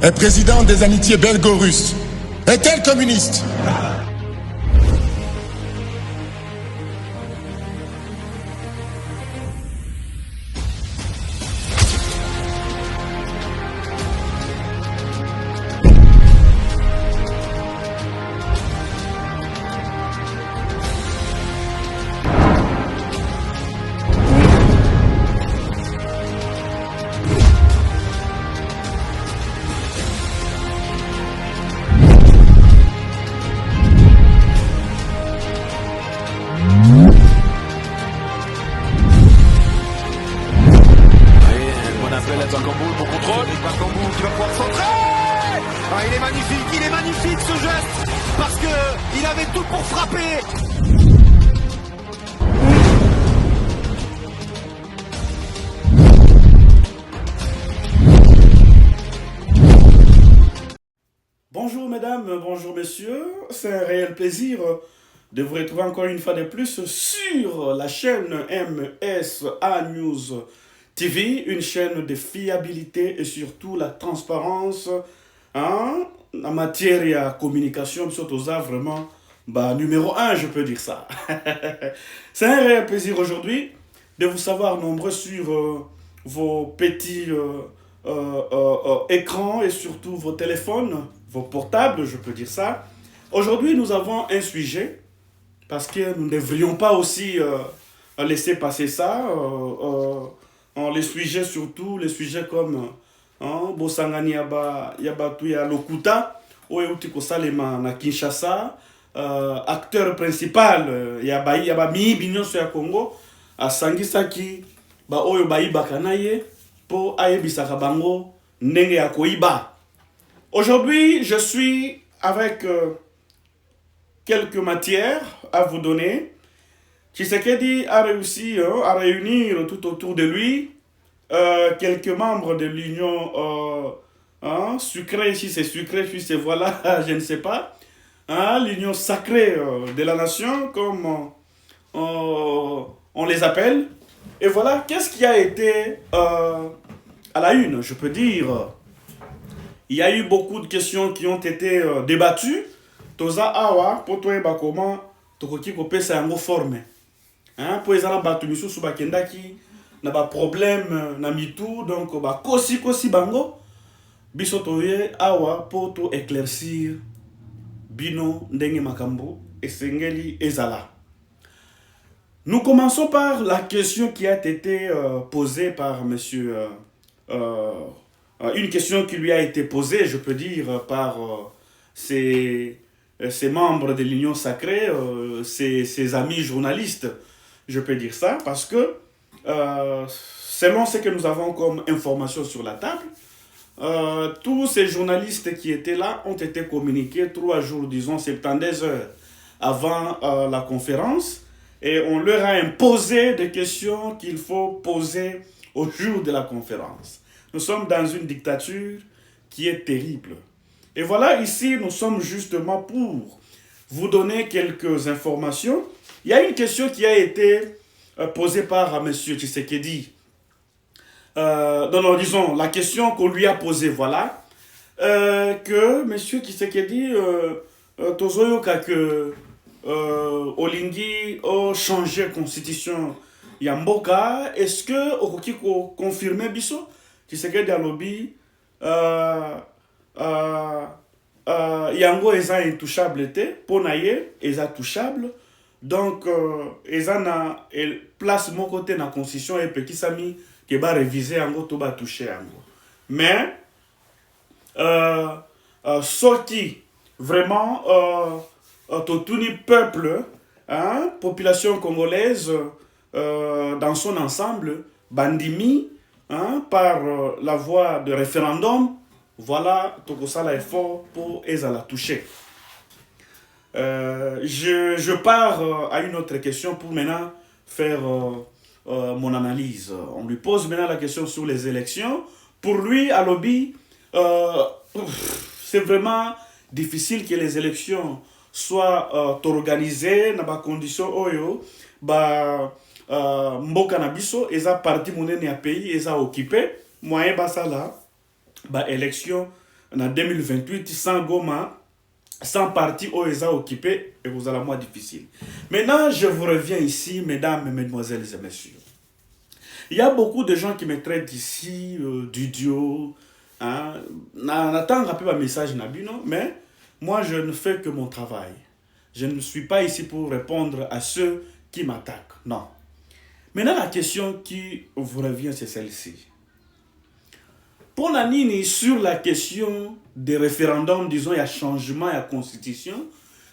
est président des amitiés belgo-russes. Est-elle communiste? Pour contrôle, et Bakambu qui va pouvoir centrer. Ah, il est magnifique ce geste, parce que il avait tout pour frapper. Bonjour mesdames, bonjour messieurs, c'est un réel plaisir de vous retrouver encore une fois de plus sur la chaîne MSA News TV, une chaîne de fiabilité et surtout la transparence en matière de communication, surtout ça vraiment numéro 1, je peux dire ça. C'est un réel plaisir aujourd'hui de vous savoir nombreux sur vos petits écrans et surtout vos téléphones, vos portables, je peux dire ça. Aujourd'hui, nous avons un sujet parce que nous ne devrions pas aussi laisser passer ça. Les sujets surtout, les sujets comme Bosangani Yabatu ya Lokuta, Oyeuti Kosalema na Kinshasa, acteur principal Yaba Mi Binyoso ya Congo, a Sangisaki, Oyo Baïba Kanaye, pour Ayebisaka Bango, Nenge ya Koiba. Aujourd'hui, je suis avec quelques matières à vous donner. Tshisekedi a réussi à réunir tout autour de lui quelques membres de l'Union sucrée, si c'est sucré, si c'est voilà, je ne sais pas, l'Union sacrée de la nation, comme on les appelle. Et voilà, qu'est-ce qui a été à la une, je peux dire. Il y a eu beaucoup de questions qui ont été débattues. Toza awa, pour toi, comment tokoki kopesa yango forme. Pour les batu misusu bakendaki na ba problème na mitu, donc kosi bango biso toye awa pour to éclaircir bino ndenge makambo esengeli ezala. Nous commençons par la question qui a été posée par monsieur une question qui lui a été posée, je peux dire, par ses membres de l'Union sacrée, ses amis journalistes, je peux dire ça, parce que selon ce que nous avons comme information sur la table, tous ces journalistes qui étaient là ont été communiqués 3 jours, disons 72 heures avant la conférence, et on leur a imposé des questions qu'il faut poser au jour de la conférence. Nous sommes dans une dictature qui est terrible. Et voilà, ici, nous sommes justement pour vous donner quelques informations. Il y a une question qui a été posée par M. Tshisekedi. Disons, la question qu'on lui a posée, voilà, que M. Tshisekedi, tozoyoka que Olingi a changé la constitution Yamboka, est-ce que Okoki confirmer biso Tshisekedi alobi yango eza intouchable te, ponaye eza touchable, donc eza na place mon côté na constitution et petit sami ke ba réviser yango to ba toucher yango. Mais sorti vraiment totuni peuple, population congolaise dans son ensemble, bandimi par la voie de référendum, voilà, Tokosala est fort pour Ezala toucher. Je pars à une autre question pour maintenant faire mon analyse. On lui pose maintenant la question sur les élections. Pour lui, à Lobby, c'est vraiment difficile que les élections soient organisées dans des conditions oyo, mboka na biso eza parti monene ya pays eza occupé moyen basala élection en 2028, sans Goma, sans parti OESA occupé, et vous allez moins difficile. Maintenant, je vous reviens ici, mesdames et mesdemoiselles et messieurs. Il y a beaucoup de gens qui me traitent ici d'idiot. Hein. N'attends un peu un message, non? Mais moi, je ne fais que mon travail. Je ne suis pas ici pour répondre à ceux qui m'attaquent. Non. Maintenant, la question qui vous revient, c'est celle-ci. Pour la Nini, sur la question des référendums, disons, il y a changement, il y a constitution,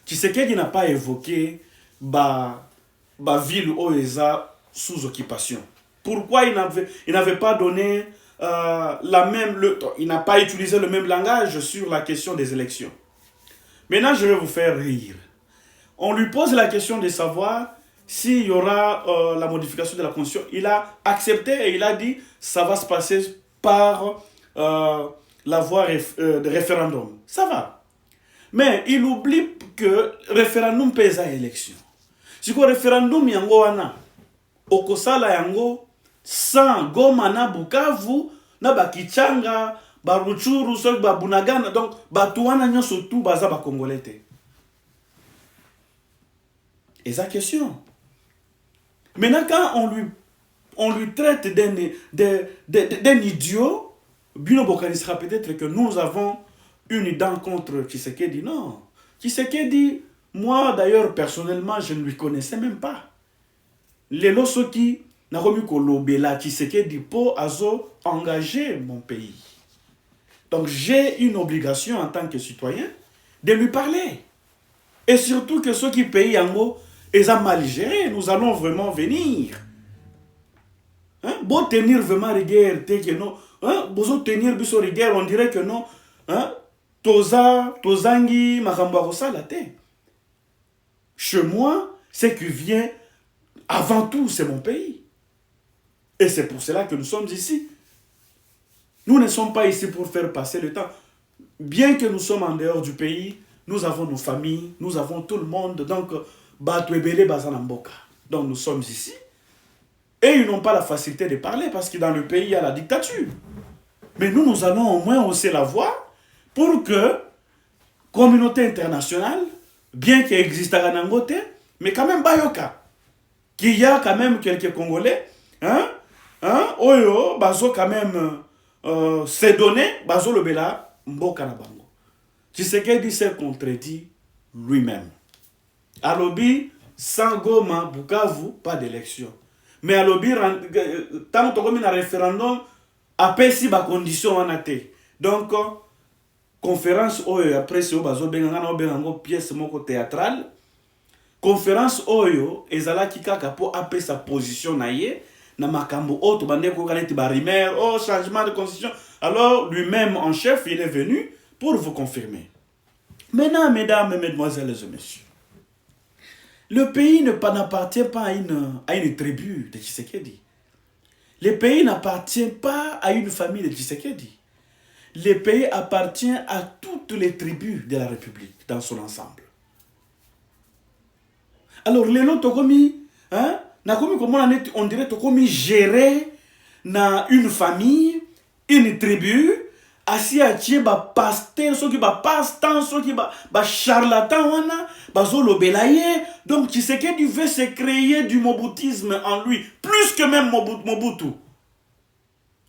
Tshisekedi n'a pas évoqué ville OESA sous occupation. Pourquoi il n'avait pas donné il n'a pas utilisé le même langage sur la question des élections. Maintenant, je vais vous faire rire. On lui pose la question de savoir s'il y aura la modification de la Constitution. Il a accepté et il a dit ça va se passer par la voie de référendum. Ça va. Mais il oublie que référendum pèse à élection. Si le référendum yango wana, okosala yango sans Goma na Bukavu, na Bakichanga, Baruchuru, Bunagana, donc Batouana nyonso tout baza ba Congolais te. Et sa question. Maintenant, quand on lui traite d'un idiot, Bino Bokani sera peut-être que nous avons une dent contre Tshisekedi. Non. Tshisekedi, moi d'ailleurs, personnellement, je ne lui connaissais même pas. Les Losoki, Naromi Kolobela, Tshisekedi, Po, Azo, engagé mon pays. Donc j'ai une obligation en tant que citoyen de lui parler. Et surtout que ceux qui payent en mots, ils ont mal géré. Nous allons vraiment venir. Hein? Bon tenir vraiment rigueur, que non. Hein? Bon tenir biso rigueur, on dirait que non. Hein? Tozangi, Makambarosa, la terre. Chez moi, ce qui vient, avant tout, c'est mon pays. Et c'est pour cela que nous sommes ici. Nous ne sommes pas ici pour faire passer le temps. Bien que nous sommes en dehors du pays, nous avons nos familles, nous avons tout le monde. Donc, donc nous sommes ici. Et ils n'ont pas la facilité de parler parce que dans le pays, il y a la dictature. Mais nous allons au moins hausser la voix pour que communauté internationale, bien qu'il existe à Nangote, mais quand même Bayoka, qu'il y a quand même quelques Congolais, Oyo, Bazo quand même s'est donné, Bazo le Bela, Mboka na Bango. Tshisekedi s'est contredit lui-même. Alobi, sans Goma, Bukavu, pas d'élection. Mais Alobi, tant que tu as un référendum, après si ba condition en a été. Donc, conférence Oyo, après c'est au Bazo Bengango, pièce moko théâtrale. Conférence Oyo, ezala kikaka po après sa position naie, na makambo auto bande ko kaneti ba rimer, oh changement de constitution. Alors lui-même en chef, il est venu pour vous confirmer. Maintenant, mesdames et mesdemoiselles et messieurs, le pays n'appartient pas à une tribu de Tshisekedi. Le pays n'appartient pas à une famille de Tshisekedi. Le pays appartient à toutes les tribus de la République dans son ensemble. Alors, les lots tokomi, on dirait tokomi gérer une famille, une tribu, assis à tier ba pasteur, ceux qui ba pasteur, ceux qui ba charlatan wana, ba zolo belaye. Donc Tshisekedi veut se créer du moboutisme en lui, plus que même Mobutu.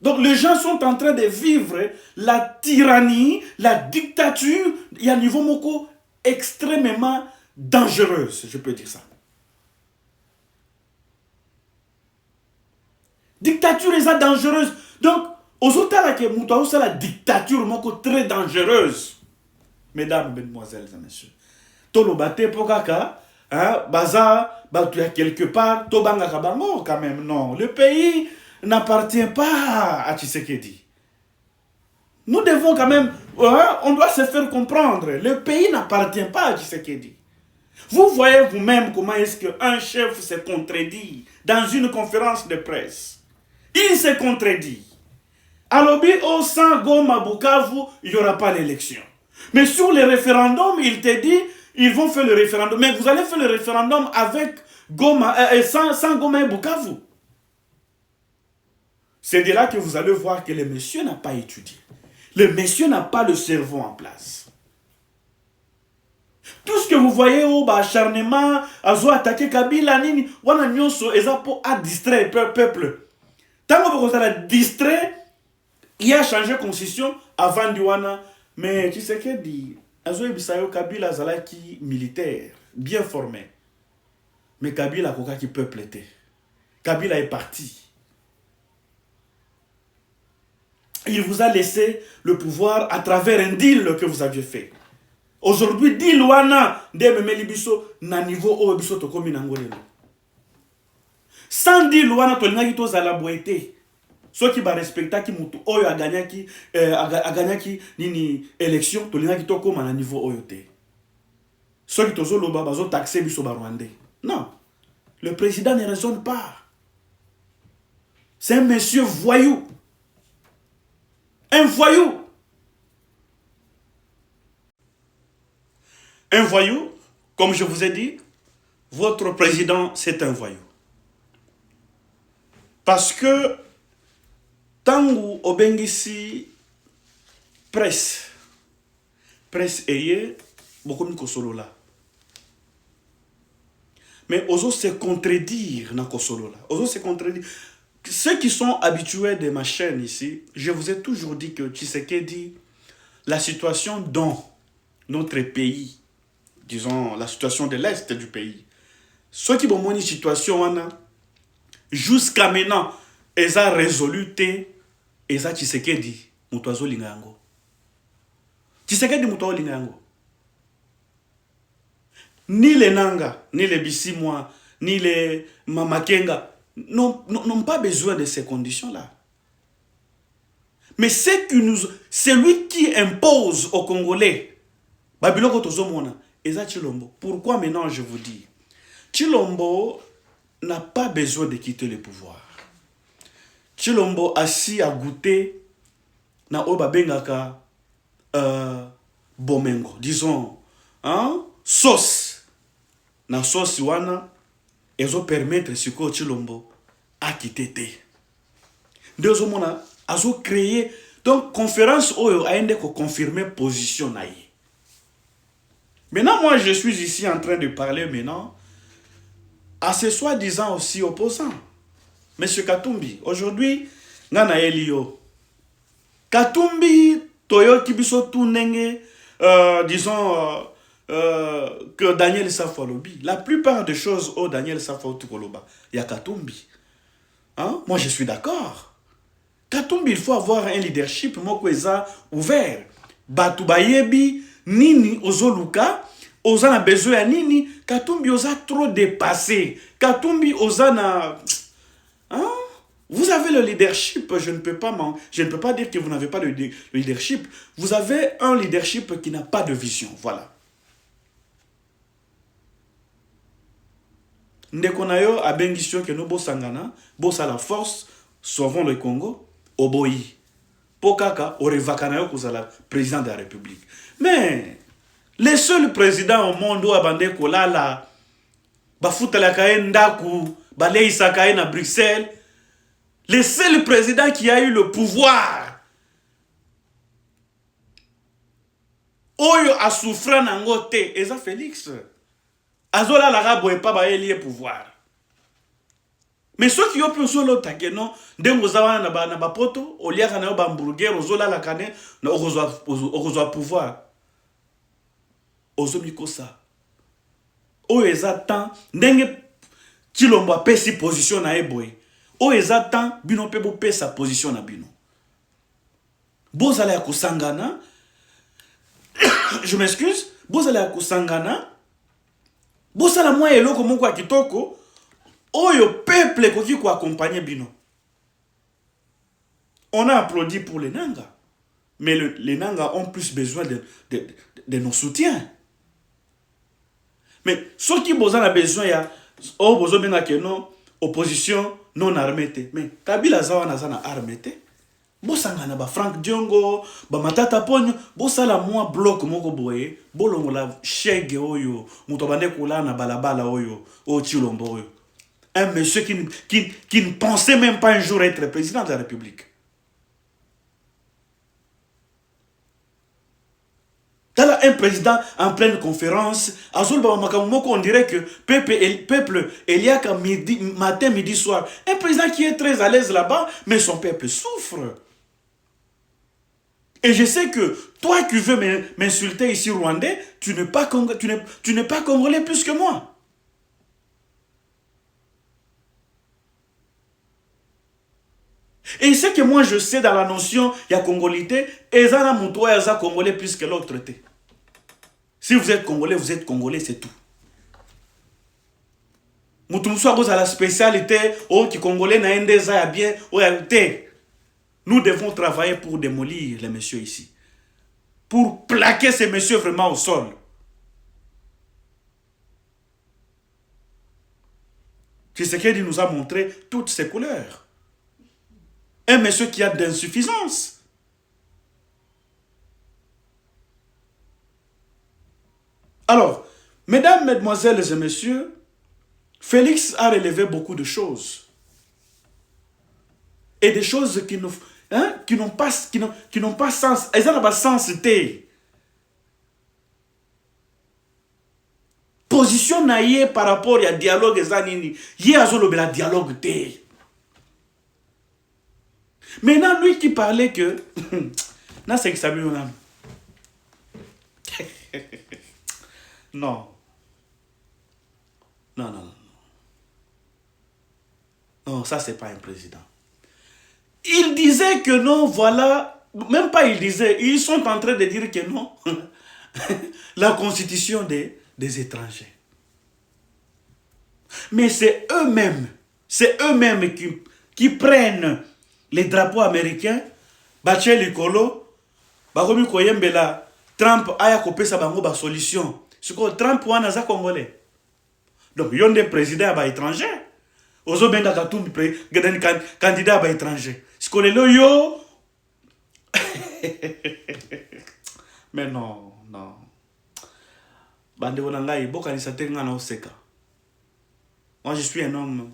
Donc les gens sont en train de vivre la tyrannie, la dictature, il y a un niveau moko extrêmement dangereuse, je peux dire ça. Dictature est dangereuse. Donc, aux autres, c'est la dictature très dangereuse. Mesdames, mesdemoiselles et messieurs. Tolo bate pokaka, baza, tu as quelque part, tobanga kabango quand même. Non, le pays n'appartient pas à Tshisekedi. Nous devons quand même, on doit se faire comprendre. Le pays n'appartient pas à Tshisekedi. Vous voyez vous-même comment est-ce qu'un chef se contredit dans une conférence de presse. Il se contredit. Alobi, au sang Goma Bukavu, il n'y aura pas l'élection. Mais sur le référendum, il te dit, ils vont faire le référendum. Mais vous allez faire le référendum avec Goma, sans Goma et Bukavu. C'est de là que vous allez voir que le monsieur n'a pas étudié. Le monsieur n'a pas le cerveau en place. Tout ce que vous voyez au acharnement, à attaquer Kabila, nini, wana nyonso, eza pour à distraire le peuple. Tant que vous avez distrait, il a changé de constitution avant Diwana. Mais tu sais qu'il dit, Kabila zalaki militaire, bien formé. Mais Kabila koka qui peuple était. Kabila est parti. Il vous a laissé le pouvoir à travers un deal que vous aviez fait. Aujourd'hui, deal wana de memeli biso na niveau o biso to komi nangolelo. Sans deal wana to linga to zala boete. Ceux qui va respecter qui mutu oyo a gagné nini élection to linga to koma na niveau oyo te. Ceux qui to zo loba bazo taxer biso ba Rwandais. Non. Le président ne raisonne pas. C'est un monsieur voyou. Un voyou. Un voyou, comme je vous ai dit, votre président, c'est un voyou. Parce que, tangu obengisi presse eye, beaucoup de kosolo là. Mais oso se contredire na kosolo là. Oso se contredire. Ceux qui sont habitués de ma chaîne ici, je vous ai toujours dit que Tshisekedi, la situation dans notre pays, disons la situation de l'Est du pays, ceux qui ont une situation, jusqu'à maintenant, ils ont résolu, ils ont Tshisekedi, Moutazo Lingango. Tshisekedi Moutazo Lingango. Ni les Nanga, ni les Bissimwa, ni les Mamakenga, n'ont pas besoin de ces conditions-là. Mais celui qui impose aux Congolais, Babiloko Tozomona, Eza Chilombo. Pourquoi maintenant je vous dis? Chilombo n'a pas besoin de quitter le pouvoir. Chilombo assis à goûter na oba bengaka bomengo, disons, hein, sauce. Na sauce wana, ils ont permettre ce que Chilombo a quitté. Deux hommes ont créé donc conférence oyo a ende ko confirmer position naïe. Maintenant moi je suis ici en train de parler maintenant à ce soi-disant aussi opposant. Monsieur Katumbi, aujourd'hui ngana elio. Katumbi toyo kibiso tunenge disons que Daniel Safolobi. La plupart des choses au Daniel Safoloba, il y a Katumbi. Hein? Moi, je suis d'accord. Katumbi, il faut avoir un leadership mokweza ouvert. Batubayebi, nini, ozoluka, ozana besoin à nini, Katumbi oza trop dépassé. Katumbi ozana... Hein? Vous avez le leadership, je ne peux pas dire que vous n'avez pas le leadership. Vous avez un leadership qui n'a pas de vision. Voilà. Ndekonayo a bengisio que nous bossangana, bossa la force, sauvons le Congo, oboyi. Pokaka, orevakanayo kozala président de la République. Mais, les seuls présidents au monde où abandé kolala, bafuta la kaye ndaku, baleisa kaye na Bruxelles, les seuls présidents qui a eu le pouvoir, oyo a souffert nangote, eza Félix. Azola la rabo et pas baé pouvoir. Mais ceux qui ont pu solo takeno, dengozawa na ba poto, oliaka na ba hamburger, ozola la kane, na ozoa pouvoir. Ozomiko sa. O ezatan, ndenge Chilombo a pesi position na eboy. O ezatan, bino pebo pesa position na bino. Bozala ya kusangana, je m'excuse, bozala ya kusangana, bosala mwa eloko moko ya kitoko oyo peuple koki ko accompagner bino. On a applaudi pour les Nanga, mais les Nanga ont plus besoin de nos soutiens. Mais ceux qui ont besoin ya besoin que non opposition non armée. Mais Kabila zawana zana armée. Bosangana ba Frank Diongo, ba Matata Ponyo, bosala mwa bloc moko boye, bolongo la chege oyo, muto bande kola na balabala oyo, o Chilombo oyo. Un monsieur qui ne pensait même pas un jour être président de la République. T'as un président en pleine conférence, on dirait que peuple, il y a qu'à matin, midi, soir. Un président qui est très à l'aise là-bas, mais son peuple souffre. Et je sais que toi qui veux m'insulter ici rwandais, tu n'es pas congolais plus que moi. Et ce que moi je sais dans la notion, il y a congolité, et ça n'a mon toit, il y a congolais plus que l'autre. Si vous êtes congolais, c'est tout. Moutoumsou a la spécialité, qui congolais n'a un des bien, nous devons travailler pour démolir les messieurs ici. Pour plaquer ces messieurs vraiment au sol. Tshisekedi nous a montré toutes ses couleurs. Un monsieur qui a d'insuffisance. Alors, mesdames, mesdemoiselles et messieurs, Félix a relevé beaucoup de choses. Et des choses qui n'ont pas sens. Elles n'ont pas sens. Position naïe par rapport à dialogue. Il y a un dialogue. Maintenant, lui qui parlait que... Non, c'est que ça lui Non. Non. Non, ça, c'est pas un président. Il disait que non, voilà... Même pas il disait, ils sont en train de dire que non. La constitution des étrangers. Mais c'est eux-mêmes qui prennent les drapeaux américains, Bachel Likolo, Baromi Koyembela, Trump a coupé sa solution. Ce que Trump a naza congolais. Donc, il y a des présidents étrangers. Ozo benga katumbi candidat étranger. Ce que les yo. Mais non. Bande wanangai boka ni satenga na oseka. Moi je suis un homme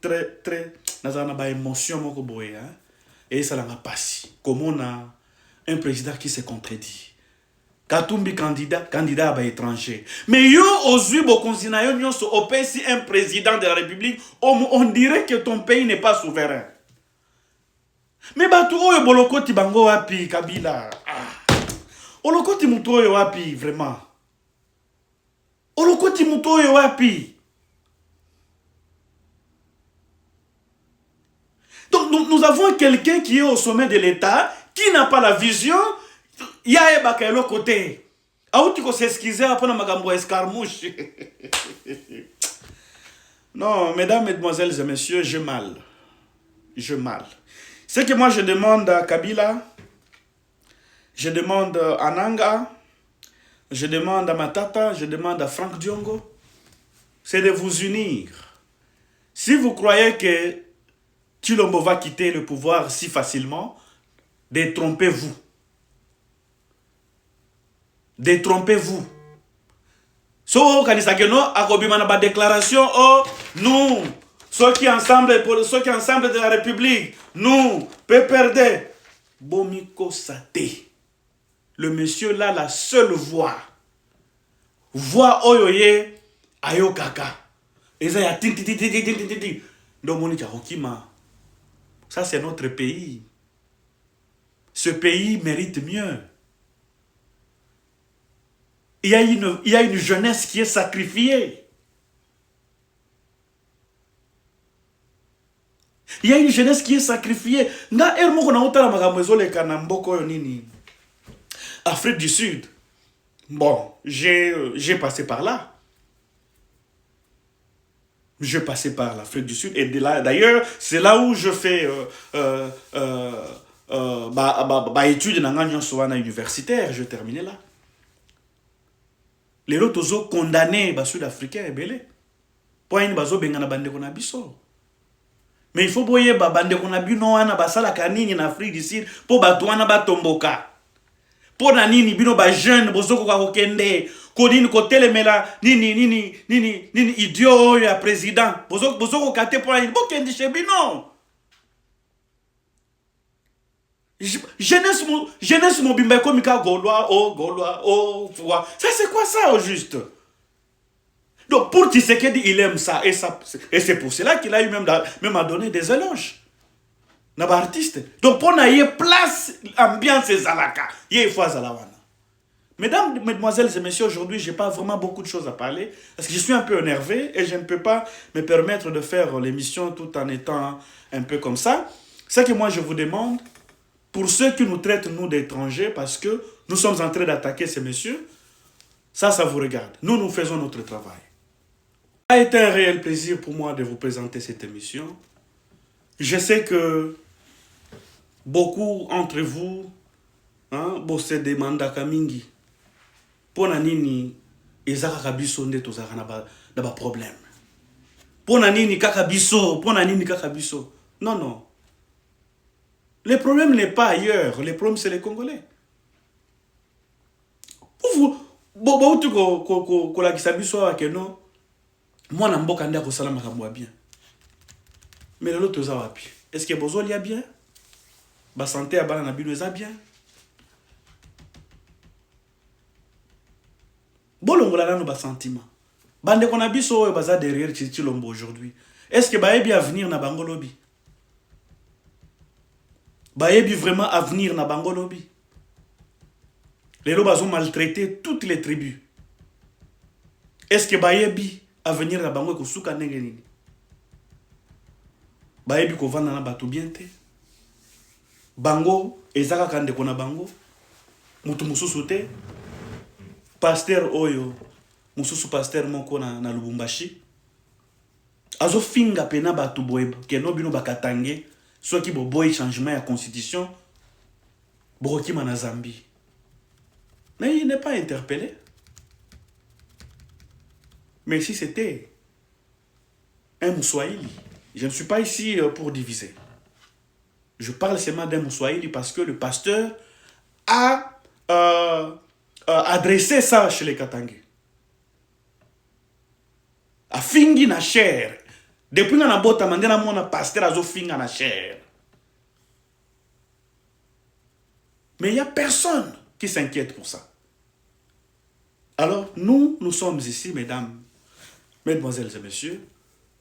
très nazana ba émotion moko boye hein. Et ça l'a passé. Comme on a un président qui se contredit. Katumbi candidat étranger. Mais yo ozui bokonzina yo nyonso opesi un président de la République, on dirait que ton pays n'est pas souverain. Mais batu oyo bolokoti bango wapi Kabila. Olokoti mutu oyo wapi vraiment. Olokoti mutu oyo wapi. Donc nous avons quelqu'un qui est au sommet de l'État, qui n'a pas la vision. Il y a un l'autre côté. Aouti ko s'excuser après na magambo escarmouche. Non, mesdames, mesdemoiselles et messieurs, j'ai mal. Ce que moi je demande à Kabila, je demande à Nanga, je demande à Matata, je demande à Franck Diongo, c'est de vous unir. Si vous croyez que Tshilombo va quitter le pouvoir si facilement, détrompez-vous. Détrompez-vous. So kanisakeno akobimana ba déclaration nous ceux qui ensemble de la République nous PPRD Bomiko Sate. Le monsieur là la seule voix oyoye ayokaka. Eza ya tin Domoni Okima. Ça c'est notre pays. Ce pays mérite mieux. Il y a une jeunesse qui est sacrifiée. Il y a une jeunesse qui est sacrifiée. Afrique du Sud. Bon, j'ai passé par là. J'ai passé par l'Afrique du Sud. Et d'ailleurs, c'est là où je fais études universitaire. Je terminais là. Les autres ont condamné les Sud-Africains et belé. Pour une bazo bengana bande konabiso. Mais il faut boyer bande konabino ana basala kanini en Afrique du Sud pour batouana batomboka. Pour nanini bino ba jeune bozoko kwa kokende kodini kotelemela nini idiot ya président bozoko kate pour une bokende chez bino. Jeunesse mobimba komika Gaulois, oh, ça c'est quoi ça au juste? Donc pour Tshisekedi, il aime ça, et c'est pour cela qu'il a eu même à donner des éloges. Naba artiste. Donc pour naïe place, ambiance et zalaka, yé fois zalawana. Mesdames, mesdemoiselles et messieurs, aujourd'hui, je n'ai pas vraiment beaucoup de choses à parler parce que je suis un peu énervé et je ne peux pas me permettre de faire l'émission tout en étant un peu comme ça. C'est que moi, je vous demande, pour ceux qui nous traitent, nous, d'étrangers, parce que nous sommes en train d'attaquer ces messieurs, ça vous regarde. Nous faisons notre travail. Ça a été un réel plaisir pour moi de vous présenter cette émission. Je sais que beaucoup entre vous, bossent des mandats kamingi. Pona nini ezaka kabiso nde tozaka na ba problème. Pona nini kaka biso, Non. Le problème n'est pas ailleurs, le problème c'est les Congolais. Vous tu ko la kisabiso wa keno moi na mboka nda ko sala makambo bien. Mais l'autre za wapi? Est-ce que bozo lia bien? Ba santé ya bana na bino za bien? Bolongola nano ba sentiment. Bande qu'on a biso oyo baza derrière Tshilombo aujourd'hui. Est-ce que baebi avenir na bangolobi? Baebi vraiment avenir na bangolobi? Les lobas ont maltraité toutes les tribus. Est-ce que baebi avenir na bango ko suka ndenge nini? Baebi ko vanda na batu bien te. Bango ezaka kande kona bango. Mutu mususu te. Pasteur Oyo, mususu pasteur moko na Lubumbashi. Azo finga pena batu boye keno bino bakatange soki bo boy changement ya constitution borokima na Zambie. Mais il n'est pas interpellé. Mais si c'était un Mouswahili, je ne suis pas ici pour diviser. Je parle seulement d'un Mouswahili parce que le pasteur a adresser ça chez les Katangais. A fingi na cher. Depuis na bota mandela mona pasteur azo finga na cher. Mais il n'y a personne qui s'inquiète pour ça. Alors, nous sommes ici, mesdames, mesdemoiselles et messieurs.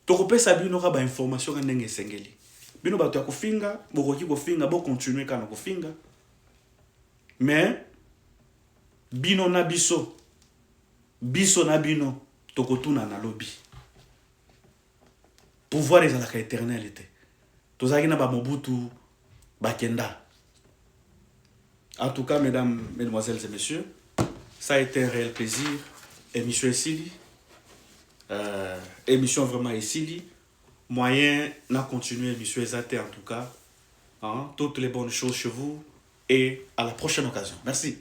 Tokopé sabi n'aura pas information en n'enge sengeli. Bino ba to kofinga, bokoki kofinga, bo continuer kana kofinga. Mais bino na biso na bino tokotuna na lobby. Pouvoir est à la éternalité. Tozaki na ba Mobutu bakenda. En tout cas, mesdames, mesdemoiselles et messieurs, ça a été un réel plaisir. Émission ici, émission vraiment ici. Moyen n'a continué émission exatée en tout cas. Toutes les bonnes choses chez vous et à la prochaine occasion. Merci.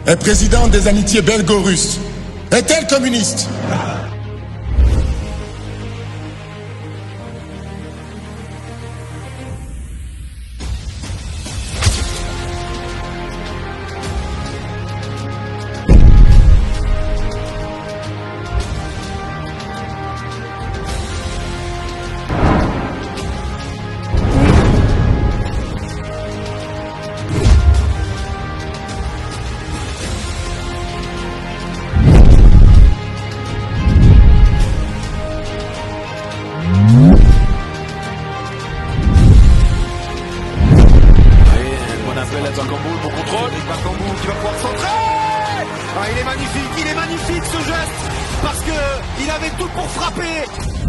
Un président des amitiés belgo-russes est-elle communiste? Au contrôle, et Bakambu qui va pouvoir centrer. Ah, il est magnifique ce geste, parce que il avait tout pour frapper.